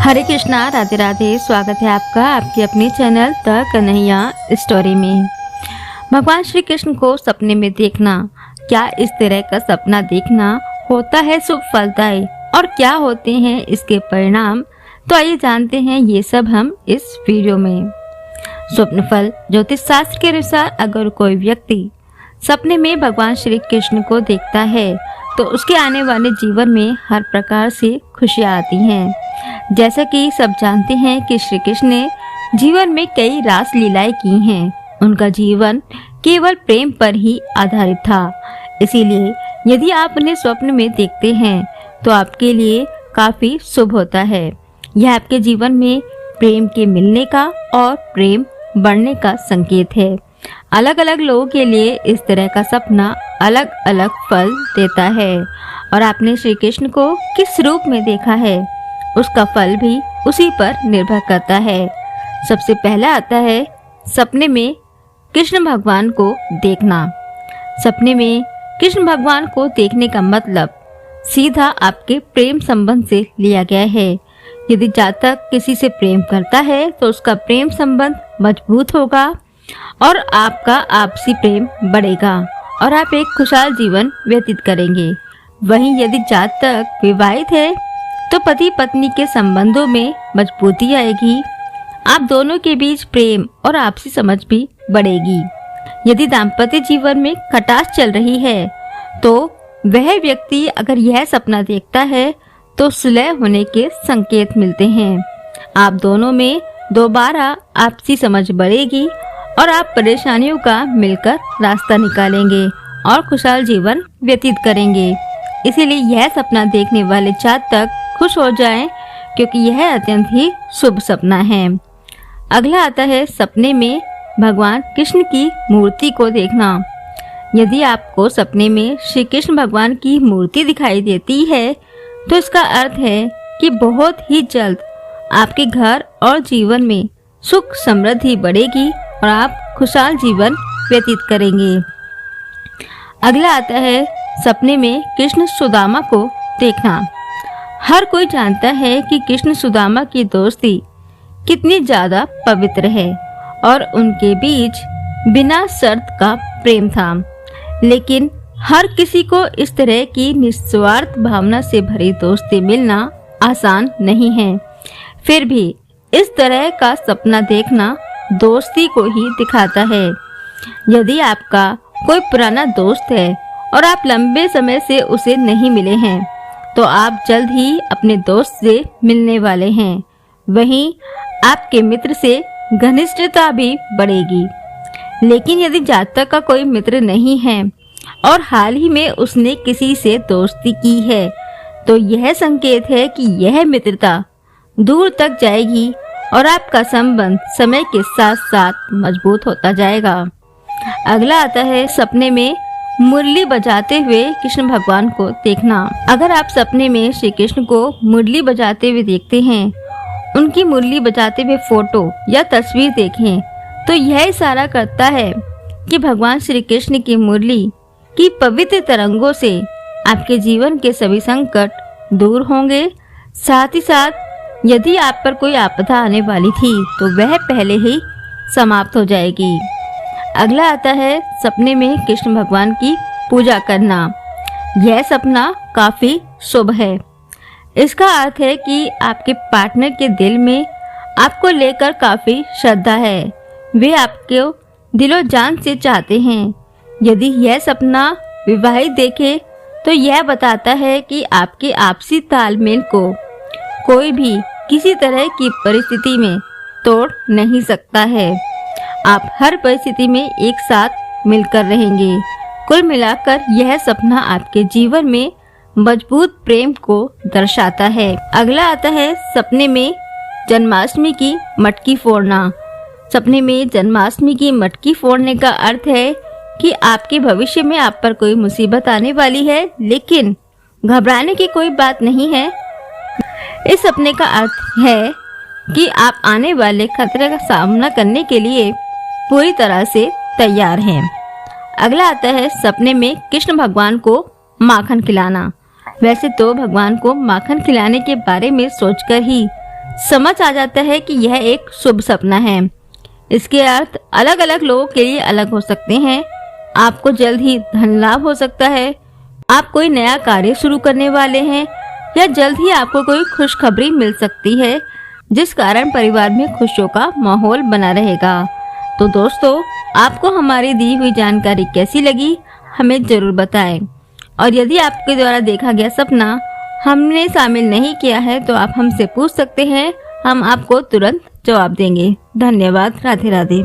हरे कृष्णा, राधे राधे। स्वागत है आपका आपके अपने चैनल द कन्हैया स्टोरी में। भगवान श्री कृष्ण को सपने में देखना, क्या इस तरह का सपना देखना होता है शुभ फलदायी और क्या होते हैं इसके परिणाम, तो आइए जानते हैं ये सब हम इस वीडियो में। स्वप्न फल ज्योतिष शास्त्र के अनुसार अगर कोई व्यक्ति सपने में भगवान श्री कृष्ण को देखता है तो उसके आने वाले जीवन में हर प्रकार से खुशियाँ आती हैं। जैसा कि सब जानते हैं कि श्री कृष्ण ने जीवन में कई रास लीलाएं की हैं। उनका जीवन केवल प्रेम पर ही आधारित था। इसीलिए यदि आप उन्हें स्वप्न में देखते हैं तो आपके लिए काफी शुभ होता है। यह आपके जीवन में प्रेम के मिलने का और प्रेम बढ़ने का संकेत है। अलग अलग लोगों के लिए इस तरह का सपना अलग अलग फल देता है और आपने श्री कृष्ण को किस रूप में देखा है उसका फल भी उसी पर निर्भर करता है। सबसे पहला आता है सपने में कृष्ण भगवान को देखना। सपने में कृष्ण भगवान को देखने का मतलब सीधा आपके प्रेम संबंध से लिया गया है। यदि जातक किसी से प्रेम करता है तो उसका प्रेम संबंध मजबूत होगा और आपका आपसी प्रेम बढ़ेगा और आप एक खुशहाल जीवन व्यतीत करेंगे। वहीं यदि जातक विवाहित है तो पति पत्नी के संबंधों में मजबूती आएगी। आप दोनों के बीच प्रेम और आपसी समझ भी बढ़ेगी। यदि दाम्पत्य जीवन में खटास चल रही है तो वह व्यक्ति अगर यह सपना देखता है तो सुलह होने के संकेत मिलते हैं। आप दोनों में दोबारा आपसी समझ बढ़ेगी और आप परेशानियों का मिलकर रास्ता निकालेंगे और खुशहाल जीवन व्यतीत करेंगे। इसीलिए यह सपना देखने वाले जातक खुश हो जाएं क्योंकि यह अत्यंत ही शुभ सपना है। अगला आता है सपने में भगवान कृष्ण की मूर्ति को देखना। यदि आपको सपने में श्री कृष्ण भगवान की मूर्ति दिखाई देती है तो इसका अर्थ है कि बहुत ही जल्द आपके घर और जीवन में सुख समृद्धि बढ़ेगी और आप खुशहाल जीवन व्यतीत करेंगे। अगला आता है सपने में कृष्ण सुदामा को देखना। हर कोई जानता है कि कृष्ण सुदामा की दोस्ती कितनी ज्यादा पवित्र है और उनके बीच बिना शर्त का प्रेम था। लेकिन हर किसी को इस तरह की निस्वार्थ भावना से भरी दोस्ती मिलना आसान नहीं है। फिर भी इस तरह का सपना देखना दोस्ती को ही दिखाता है। यदि आपका कोई पुराना दोस्त है और आप लंबे समय से उसे नहीं मिले हैं तो आप जल्द ही अपने दोस्त से मिलने वाले हैं। वहीं आपके मित्र से घनिष्ठता भी बढ़ेगी। लेकिन यदि जातक का कोई मित्र नहीं है और हाल ही में उसने किसी से दोस्ती की है तो यह संकेत है कि यह मित्रता दूर तक जाएगी और आपका संबंध समय के साथ साथ मजबूत होता जाएगा। अगला आता है सपने में मुरली बजाते हुए कृष्ण भगवान को देखना। अगर आप सपने में श्री कृष्ण को मुरली बजाते हुए देखते हैं, उनकी मुरली बजाते हुए फोटो या तस्वीर देखें तो यह इशारा करता है कि भगवान श्री कृष्ण की मुरली की पवित्र तरंगों से आपके जीवन के सभी संकट दूर होंगे। साथ ही साथ यदि आप पर कोई आपदा आने वाली थी तो वह पहले ही समाप्त हो जाएगी। अगला आता है सपने में कृष्ण भगवान की पूजा करना। यह सपना काफी शुभ है। इसका अर्थ है कि आपके पार्टनर के दिल में आपको लेकर काफी श्रद्धा है। वे आपको दिलो जान से चाहते हैं। यदि यह सपना विवाहित देखे तो यह बताता है कि आपके आपसी तालमेल को कोई भी किसी तरह की परिस्थिति में तोड़ नहीं सकता है। आप हर परिस्थिति में एक साथ मिलकर रहेंगे। कुल मिलाकर यह सपना आपके जीवन में मजबूत प्रेम को दर्शाता है। अगला आता है सपने में जन्माष्टमी की मटकी फोड़ना। सपने में जन्माष्टमी की मटकी फोड़ने का अर्थ है कि आपके भविष्य में आप पर कोई मुसीबत आने वाली है, लेकिन घबराने की कोई बात नहीं है। इस सपने का अर्थ है कि आप आने वाले खतरे का सामना करने के लिए पूरी तरह से तैयार हैं। अगला आता है सपने में कृष्ण भगवान को माखन खिलाना। वैसे तो भगवान को माखन खिलाने के बारे में सोचकर ही समझ आ जाता है कि यह एक शुभ सपना है। इसके अर्थ अलग अलग लोगों के लिए अलग हो सकते हैं। आपको जल्द ही धन लाभ हो सकता है, आप कोई नया कार्य शुरू करने वाले हैं, या जल्द ही आपको कोई खुशखबरी मिल सकती है जिस कारण परिवार में खुशियों का माहौल बना रहेगा। तो दोस्तों, आपको हमारी दी हुई जानकारी कैसी लगी हमें जरूर बताएं। और यदि आपके द्वारा देखा गया सपना हमने शामिल नहीं किया है तो आप हमसे पूछ सकते हैं, हम आपको तुरंत जवाब देंगे। धन्यवाद। राधे राधे।